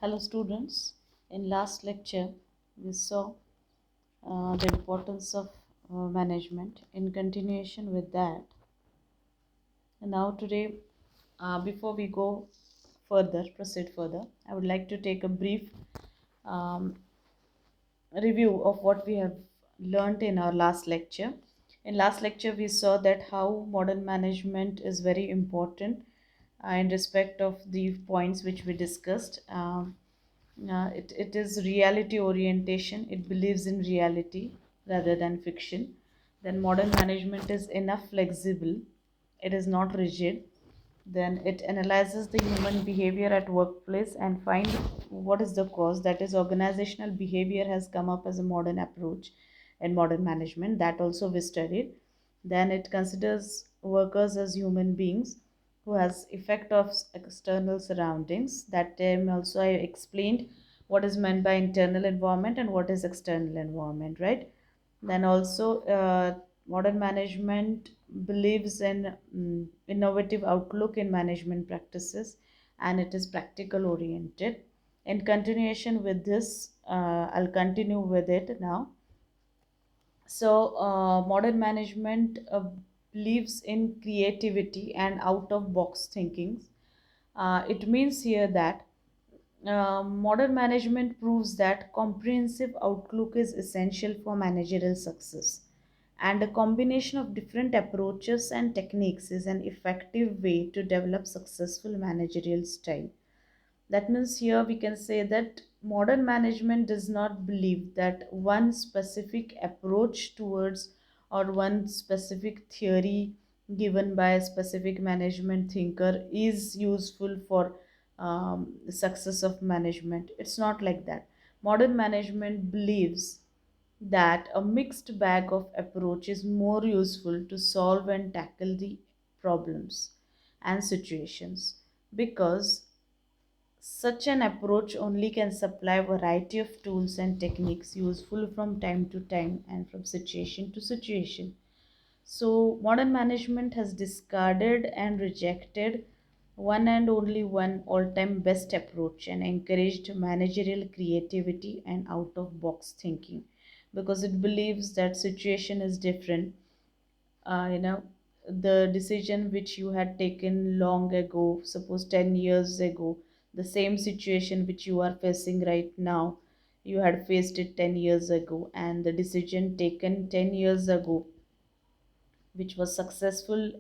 Hello students, in last lecture we saw the importance of management. In continuation with that, now today before we go proceed further, I would like to take a brief um, review of what we have learned in our last lecture. In last lecture, we saw that how modern management is very important in respect of the points which we discussed. It is reality orientation. It believes in reality rather than fiction. Then modern management is enough flexible. It is not rigid. Then it analyzes the human behavior at workplace and find what is the cause. That is, organizational behavior has come up as a modern approach in modern management. That also we studied. Then it considers workers as human beings who has effect of external surroundings. That time also I explained what is meant by internal environment and what is external environment, right? Then also modern management believes in innovative outlook in management practices, and it is practical oriented. In continuation with this, I'll continue with it now. So, modern management believes in creativity and out of box thinking. It means here that modern management proves that comprehensive outlook is essential for managerial success, and a combination of different approaches and techniques is an effective way to develop successful managerial style. That means here we can say that modern management does not believe that one specific approach towards or one specific theory given by a specific management thinker is useful for success of management. It's not like that. Modern management believes that a mixed bag of approach is more useful to solve and tackle the problems and situations, because such an approach only can supply a variety of tools and techniques useful from time to time and from situation to situation. So, modern management has discarded and rejected one and only one all time best approach and encouraged managerial creativity and out of box thinking, because it believes that situation is different. You know, the decision which you had taken long ago, suppose 10 years ago, the same situation which you are facing right now, you had faced it 10 years ago, and the decision taken 10 years ago which was successful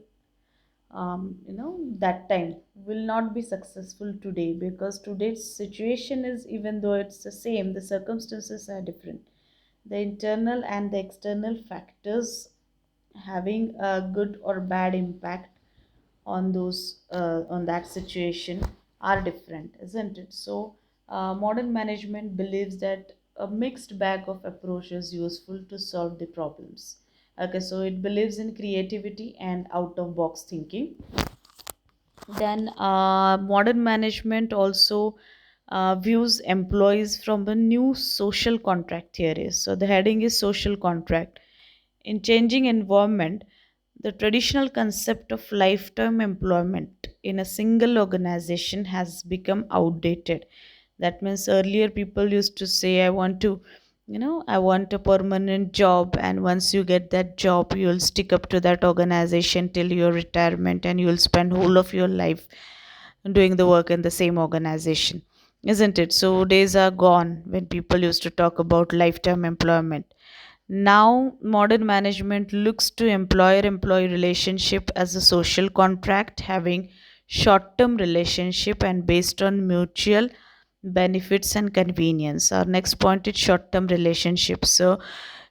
that time will not be successful today, because today's situation is, even though it's the same, the circumstances are different. The internal and the external factors having a good or bad impact on those on that situation are different, isn't it? So modern management believes that a mixed bag of approach is useful to solve the problems. Okay, so it believes in creativity and out of box thinking. Then modern management also views employees from a new social contract theory. So the heading is social contract. In changing environment, the traditional concept of lifetime employment in a single organization has become outdated. That means earlier people used to say, I want to, I want a permanent job, and once you get that job, you'll stick up to that organization till your retirement, and you'll spend whole of your life doing the work in the same organization. Isn't it? So days are gone when people used to talk about lifetime employment. Now, modern management looks to employer employee relationship as a social contract, having short term relationship and based on mutual benefits and convenience. Our next point is short term relationships. So,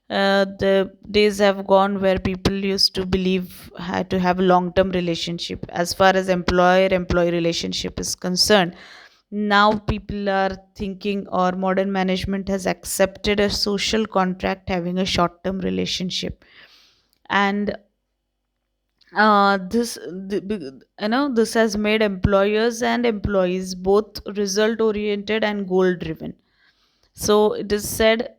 the days have gone where people used to believe had to have a long term relationship. As far as employer employee relationship is concerned, now people are thinking, or modern management has accepted a social contract having a short term relationship. And this has made employers and employees both result oriented and goal driven. So it is said,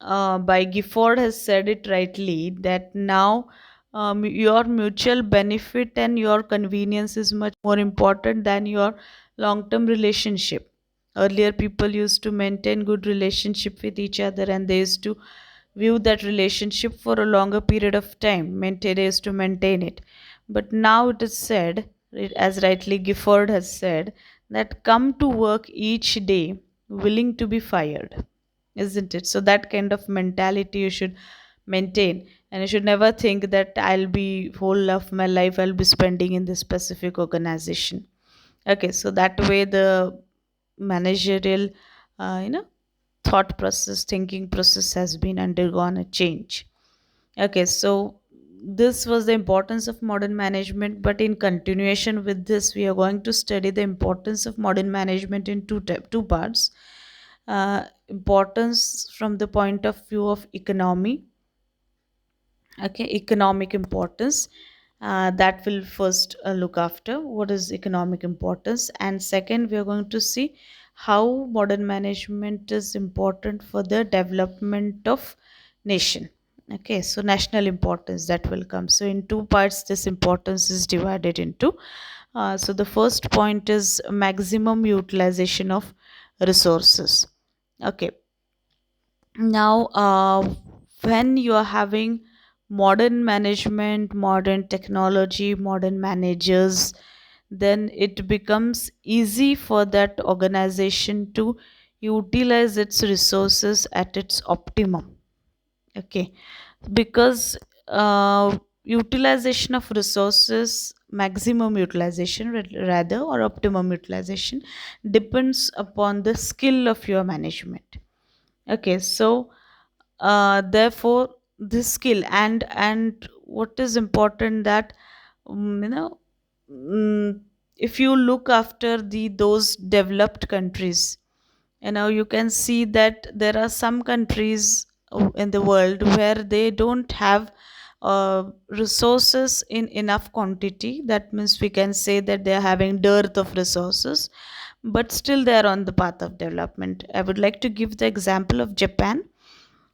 by Gifford has said it rightly, that now your mutual benefit and your convenience is much more important than your long term relationship. Earlier people used to maintain good relationship with each other, and they used to view that relationship for a longer period of time, maintain is to maintain it. But now it is said, as rightly Gifford has said, that come to work each day willing to be fired, isn't it? So that kind of mentality you should maintain, and you should never think that I'll be whole of my life I'll be spending in this specific organization. Okay, so that way the managerial thought process, thinking process has been undergone a change. Okay, so this was the importance of modern management, but in continuation with this, we are going to study the importance of modern management in two parts. Importance from the point of view of economy, okay, economic importance. That will first look after what is economic importance, and second we are going to see how modern management is important for the development of nation. Okay, so national importance, that will come. So in two parts this importance is divided into. So the first point is maximum utilization of resources. Okay, now when you are having modern management, modern technology, modern managers, then it becomes easy for that organization to utilize its resources at its optimum. Okay, because utilization of resources, maximum utilization rather, or optimum utilization, depends upon the skill of your management. Okay, so therefore this skill, and what is important that you know mm, if you look after the those developed countries, you can see that there are some countries in the world where they don't have resources in enough quantity. That means we can say that they are having dearth of resources, but still they are on the path of development. I would like to give the example of Japan.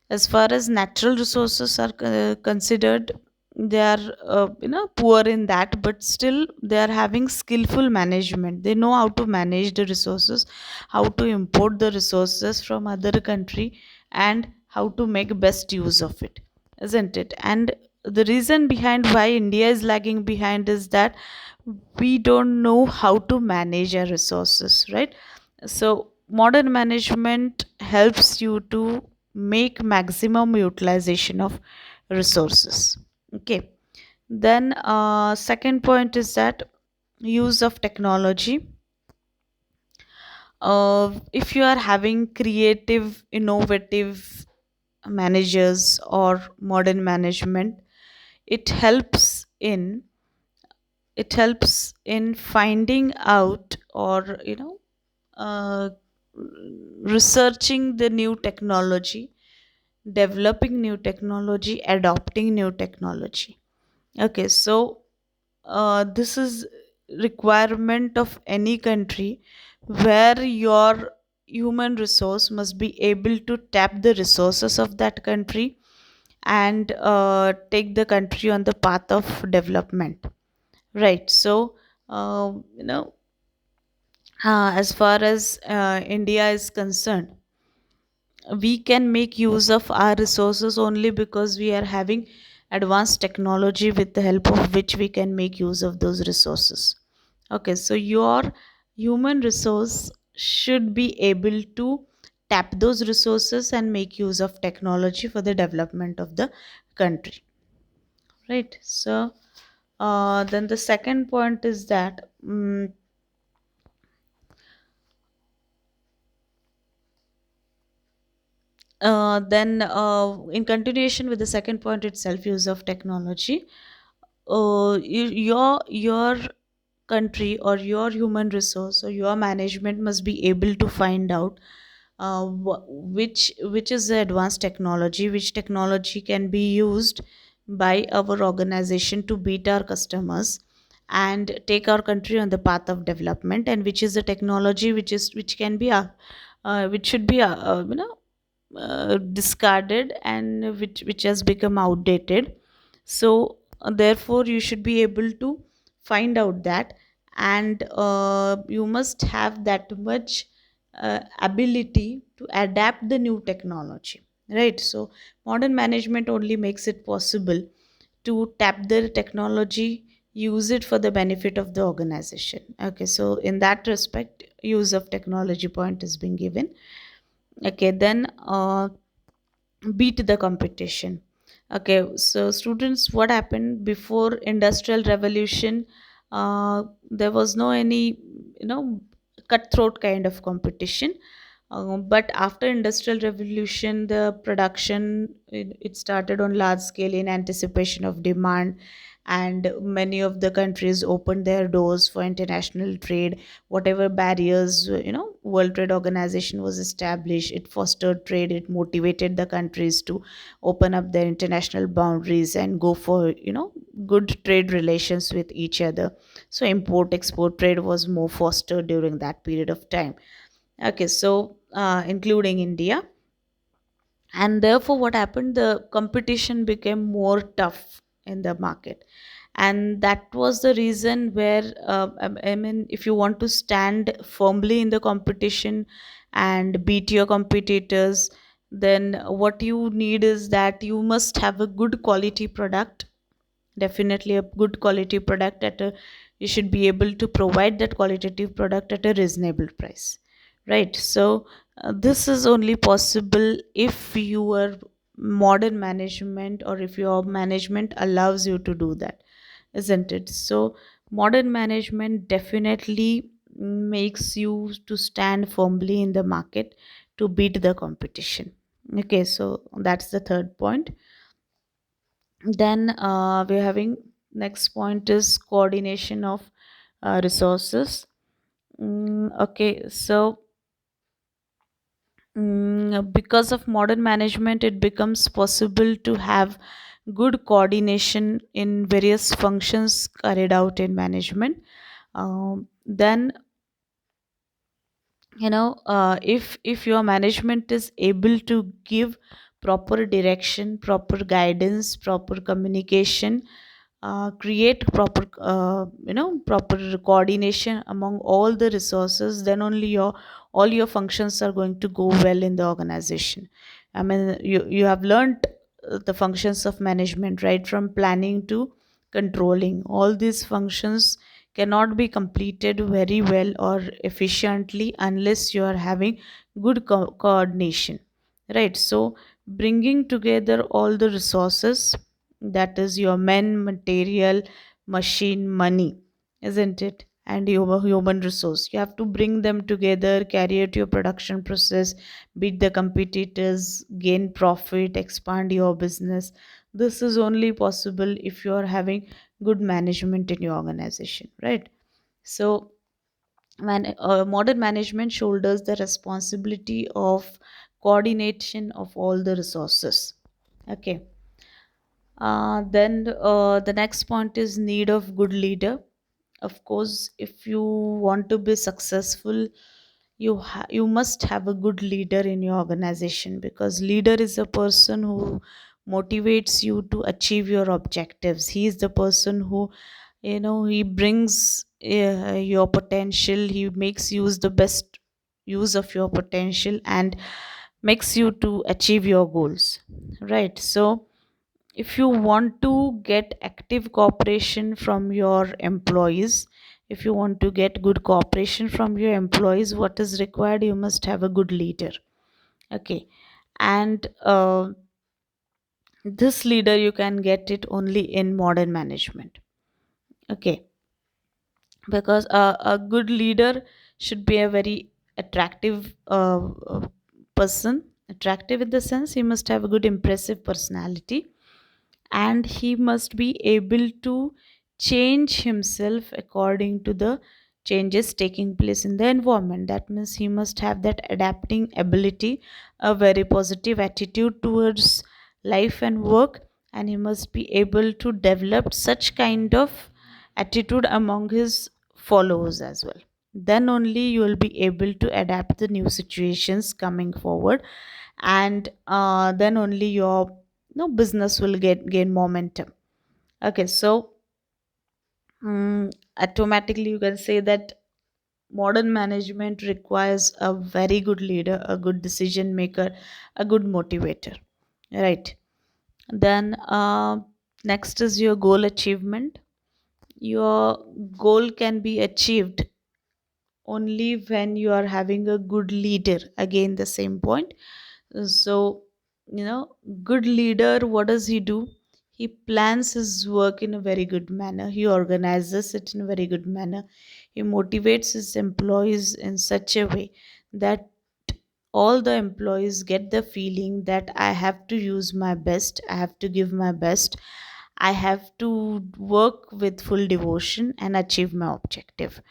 As far as natural resources are considered, they are poor in that, but still they are having skillful management. They know how to manage the resources, how to import the resources from other country, and how to make best use of it, isn't it? And the reason behind why India is lagging behind is that we don't know how to manage our resources, right? So modern management helps you to make maximum utilization of resources. Okay, then second point is that use of technology. If you are having creative, innovative managers or modern management, it helps in finding out, or uh, researching the new technology, developing new technology, adopting new technology. Okay, so this is requirement of any country, where your human resource must be able to tap the resources of that country, and take the country on the path of development, right? So uh, you know as far as India is concerned, we can make use of our resources only because we are having advanced technology, with the help of which we can make use of those resources. Okay, so your human resource should be able to tap those resources and make use of technology for the development of the country, right? So then the second point is that then in continuation with the second point itself, use of technology, your country or your human resource or your management must be able to find out which is the advanced technology, which technology can be used by our organization to beat our customers and take our country on the path of development, and which is the technology which can be which should be discarded, and which has become outdated. So therefore you should be able to find out that, and you must have that much ability to adapt the new technology, right? So modern management only makes it possible to tap the technology, use it for the benefit of the organization. Okay, so in that respect, use of technology point is being given. Okay, then beat the competition. Okay, so students, what happened before industrial revolution? There was no any, you know, cutthroat kind of competition. But after industrial revolution, the production, it started on large scale in anticipation of demand, and many of the countries opened their doors for international trade. Whatever barriers, World Trade Organization was established, it fostered trade, it motivated the countries to open up their international boundaries and go for, good trade relations with each other. So import export trade was more fostered during that period of time. Okay, so including India. And therefore, what happened? The competition became more tough in the market. And that was the reason where, I mean, if you want to stand firmly in the competition and beat your competitors, then what you need is that you must have a good quality product. Definitely a good quality product at a, you should be able to provide that qualitative product at a reasonable price, right? So this is only possible if your modern management, or if your management allows you to do that, isn't it? So modern management definitely makes you to stand firmly in the market to beat the competition. Okay, so that's the third point. Then we're having, next point is coordination of resources. Okay, so because of modern management, it becomes possible to have good coordination in various functions carried out in management. Then, if your management is able to give proper direction, proper guidance, proper communication, create proper coordination among all the resources, then only your all your functions are going to go well in the organization. I mean, you have learned the functions of management, right, from planning to controlling. All these functions cannot be completed very well or efficiently unless you are having good coordination, right? So bringing together all the resources, that is your men, material, machine, money, isn't it, and your human resource, you have to bring them together, carry out your production process, beat the competitors, gain profit, expand your business. This is only possible if you are having good management in your organization, right? So modern management shoulders the responsibility of coordination of all the resources. Okay. Then the next point is need of good leader. Of course, if you want to be successful, you must have a good leader in your organization, because leader is a person who motivates you to achieve your objectives. He is the person who, he brings your potential, he makes use the best use of your potential and makes you to achieve your goals, right? So if you want to get active cooperation from your employees, if you want to get good cooperation from your employees, what is required? You must have a good leader. Okay, and this leader, you can get it only in modern management. Okay, because a good leader should be a very attractive person. Attractive in the sense, he must have a good impressive personality, and he must be able to change himself according to the changes taking place in the environment. That means he must have that adapting ability, a very positive attitude towards life and work, and he must be able to develop such kind of attitude among his followers as well. Then only you will be able to adapt the new situations coming forward, and then only your, business will get gain momentum. Okay, so automatically you can say that modern management requires a very good leader, a good decision maker, a good motivator, right? Then next is your goal achievement. Your goal can be achieved only when you are having a good leader. Again, the same point. So, good leader, what does he do? He plans his work in a very good manner, he organizes it in a very good manner, he motivates his employees in such a way that all the employees get the feeling that I have to use my best, I have to give my best, I have to work with full devotion and achieve my objective.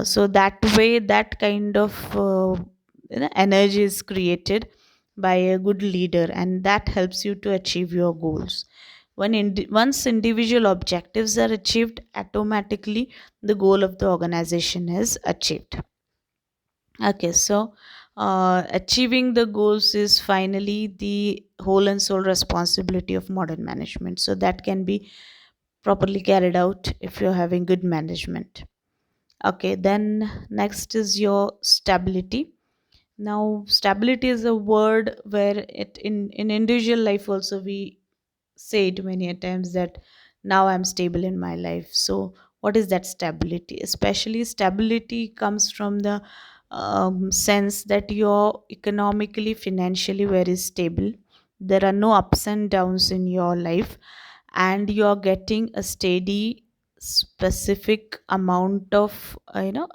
So that way, that kind of energy is created by a good leader, and that helps you to achieve your goals. Once individual objectives are achieved, automatically the goal of the organization is achieved. Okay, so achieving the goals is finally the whole and sole responsibility of modern management. So that can be properly carried out if you're having good management. Okay, then next is your stability. Now, stability is a word where it in individual life also we say it many a times that now I'm stable in my life. So what is that stability? Especially stability comes from the sense that you're economically, financially very stable. There are no ups and downs in your life, and you're getting a steady specific amount of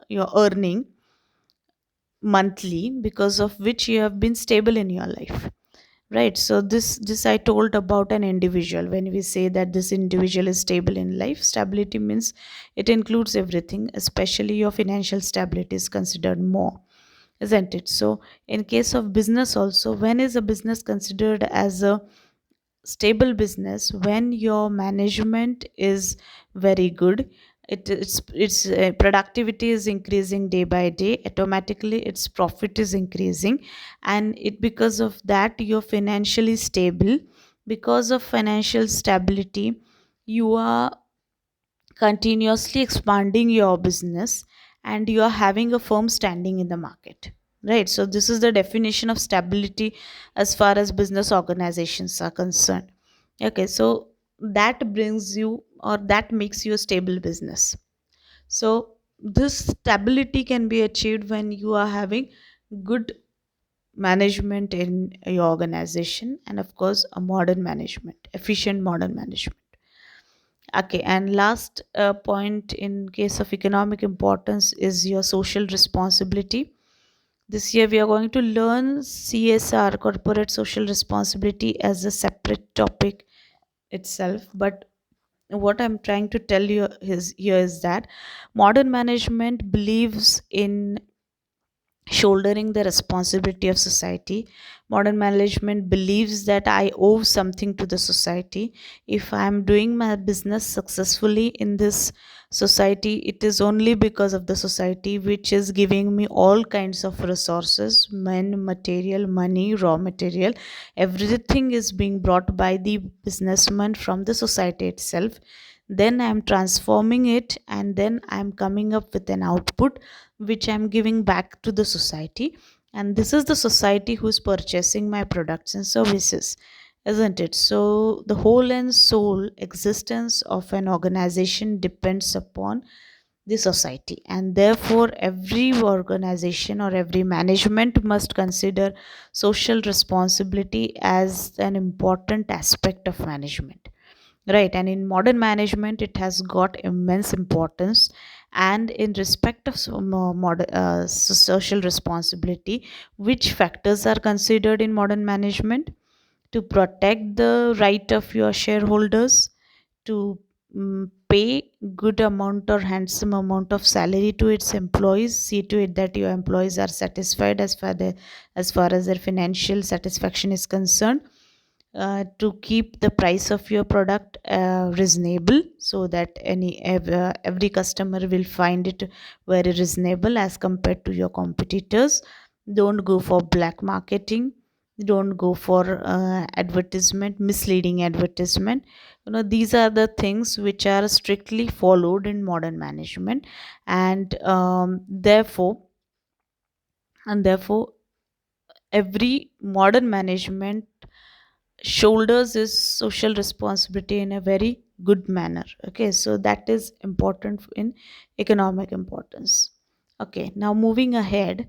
you're earning monthly, because of which you have been stable in your life, right? So this I told about an individual. When we say that this individual is stable in life, stability means it includes everything, especially your financial stability is considered more, isn't it? So in case of business also, when is a business considered as a stable business? When your management is very good, its productivity is increasing day by day, automatically its profit is increasing, and it because of that you're financially stable. Because of financial stability, you are continuously expanding your business, and you are having a firm standing in the market, right? So this is the definition of stability as far as business organizations are concerned. Okay, so that brings you, or that makes you a stable business. So this stability can be achieved when you are having good management in your organization, and of course a modern management, efficient modern management. Okay, and last point in case of economic importance is your social responsibility. This year we are going to learn CSR, corporate social responsibility, as a separate topic itself. But what I'm trying to tell you is here is that modern management believes in shouldering the responsibility of society. Modern management believes that I owe something to the society. If I am doing my business successfully in this society, it is only because of the society, which is giving me all kinds of resources, men, material, money, raw material. Everything is being brought by the businessman from the society itself. Then I am transforming it, and then I am coming up with an output which I'm giving back to the society. And this is the society who's purchasing my products and services, isn't it? So the whole and soul existence of an organization depends upon the society, and therefore every organization or every management must consider social responsibility as an important aspect of management, right? And in modern management it has got immense importance. And in respect of social responsibility, which factors are considered in modern management? To protect the right of your shareholders, to pay good amount or handsome amount of salary to its employees, see to it that your employees are satisfied as far as their financial satisfaction is concerned, to keep the price of your product reasonable, so that every customer will find it very reasonable as compared to your competitors. Don't go for black marketing. don't go for advertisement, misleading advertisement. These are the things which are strictly followed in modern management. And therefore every modern management shoulders is social responsibility in a very good manner. Okay, so that is important in economic importance. Okay, now moving ahead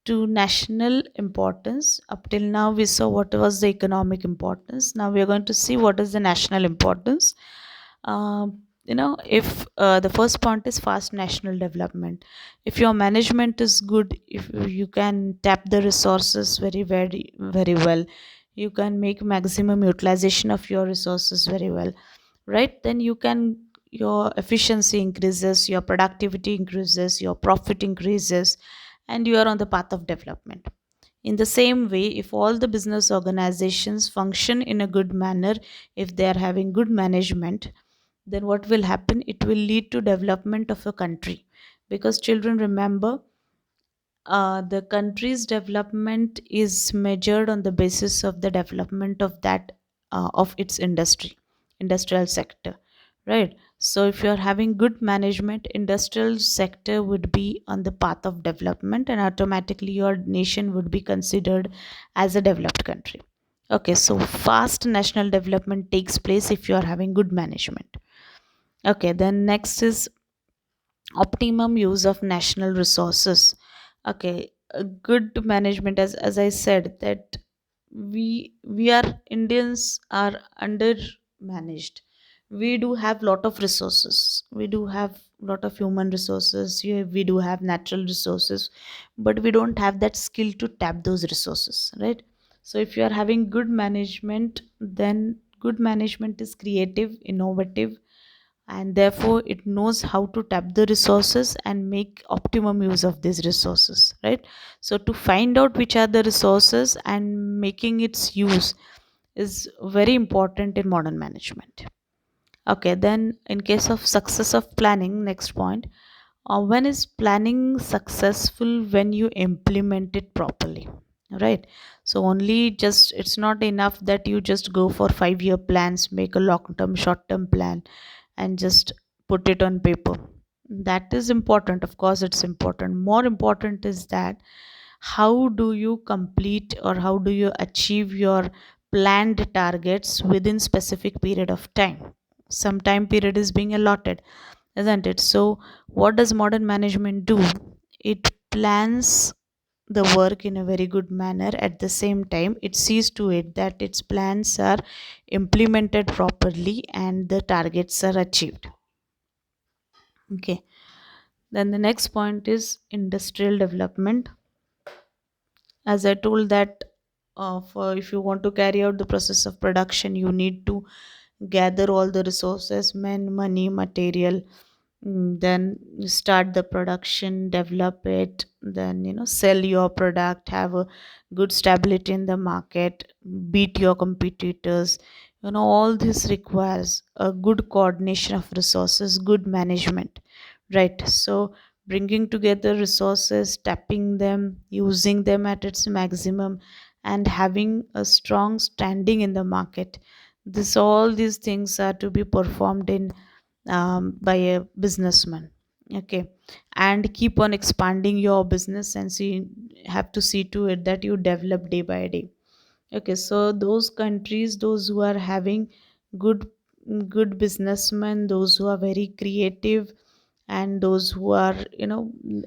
to national importance. Up till now we saw what was the economic importance. Now we are going to see what is the national importance. If the first point is fast national development. If your management is good, if you can tap the resources very very very well, you can make maximum utilization of your resources very well, right? Then your efficiency increases, your productivity increases, your profit increases, and you are on the path of development. In the same way, if all the business organizations function in a good manner, if they are having good management, then what will happen? It will lead to development of a country. Because children, remember, the country's development is measured on the basis of the development of that of its industrial sector, right? So if you are having good management, industrial sector would be on the path of development, and automatically your nation would be considered as a developed country. Okay, so fast national development takes place if you are having good management. Okay, then next is optimum use of national resources. Okay, a good management, as I said, that we are Indians are under managed. We do have lot of resources, we do have lot of human resources, we do have natural resources, but we don't have that skill to tap those resources, right? So if you are having good management, then good management is creative, innovative, and therefore it knows how to tap the resources and make optimum use of these resources, right? So to find out which are the resources and making its use is very important in modern management. Okay, then in case of success of planning, next point, when is planning successful? When you implement it properly, right? So only just, it's not enough that you just go for 5-year plans, make a long term short term plan and just put it on paper. That is important, of course it's important. More important is that how do you complete or how do you achieve your planned targets within specific period of time. Some time period is being allotted, isn't it? So what does modern management do? It plans the work in a very good manner. At the same time, it sees to it that its plans are implemented properly and the targets are achieved. Okay, then the next point is industrial development. As I told that, for if you want to carry out the process of production, you need to gather all the resources, men, money, material. Then you start the production, develop it, then sell your product, have a good stability in the market, beat your competitors. All this requires a good coordination of resources, good management, right? So bringing together resources, tapping them, using them at its maximum, and having a strong standing in the market, this all these things are to be performed in by a businessman. Okay, and keep on expanding your business and have to see to it that you develop day by day. Okay, so those countries, those who are having good good businessmen, those who are very creative, and those who are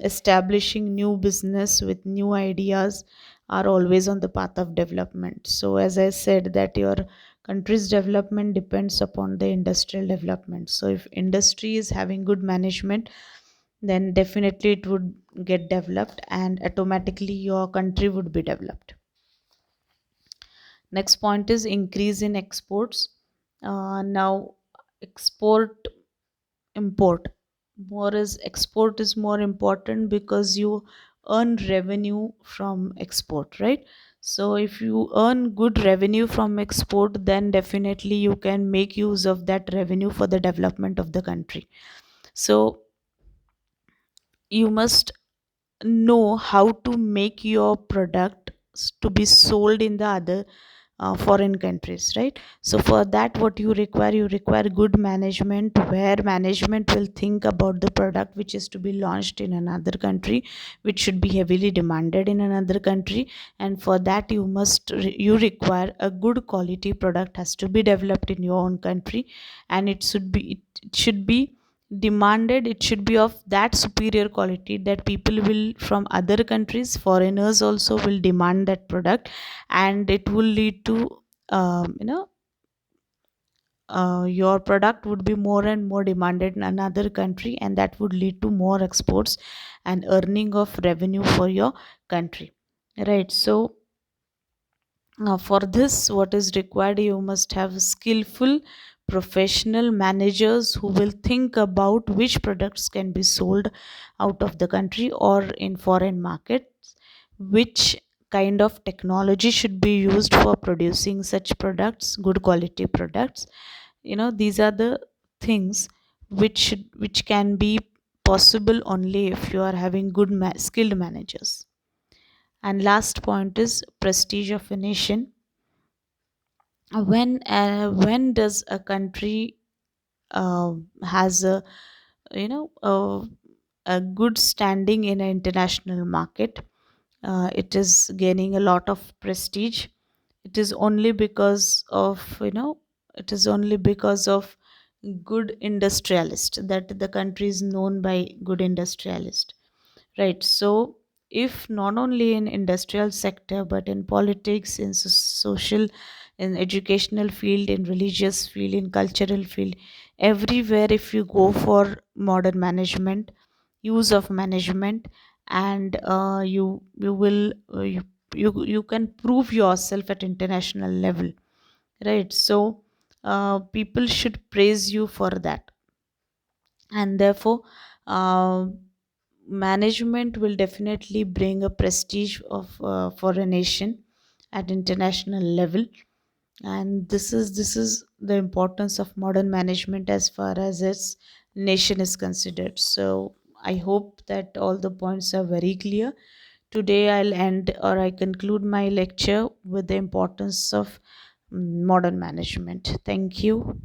establishing new business with new ideas, are always on the path of development. So as I said, that your country's development depends upon the industrial development. So if industry is having good management, then definitely it would get developed and automatically your country would be developed. Next point is increase in exports. Now export, import, more is export is more important because you earn revenue from export, right? So if you earn good revenue from export, then definitely you can make use of that revenue for the development of the country. So you must know how to make your product to be sold in the other foreign countries, right? So for that, what you require good management, where management will think about the product which is to be launched in another country, which should be heavily demanded in another country. And for that, you require a good quality product has to be developed in your own country, and it should be demanded, it should be of that superior quality that people will from other countries, foreigners also will demand that product, and it will lead to you know your product would be more and more demanded in another country, and that would lead to more exports and earning of revenue for your country, right? So for this, what is required, you must have skillful professional managers who will think about which products can be sold out of the country or in foreign markets, which kind of technology should be used for producing such products, good quality products. These are the things which can be possible only if you are having good skilled managers. And last point is prestige of a nation. When does a country uh, has you know a, a good standing in an international market, it is gaining a lot of prestige. It is only because of it is only because of good industrialist that the country is known by good industrialist, right? So if not only in industrial sector but in politics, in social, in educational field, in religious field, in cultural field, everywhere, if you go for modern management, use of management, and you will you can prove yourself at international level, right? So people should praise you for that, and therefore uh, management will definitely bring a prestige of for a nation at international level. And this is the importance of modern management as far as its nation is considered. So I hope that all the points are very clear. Today I'll end, or I conclude my lecture with the importance of modern management. Thank you.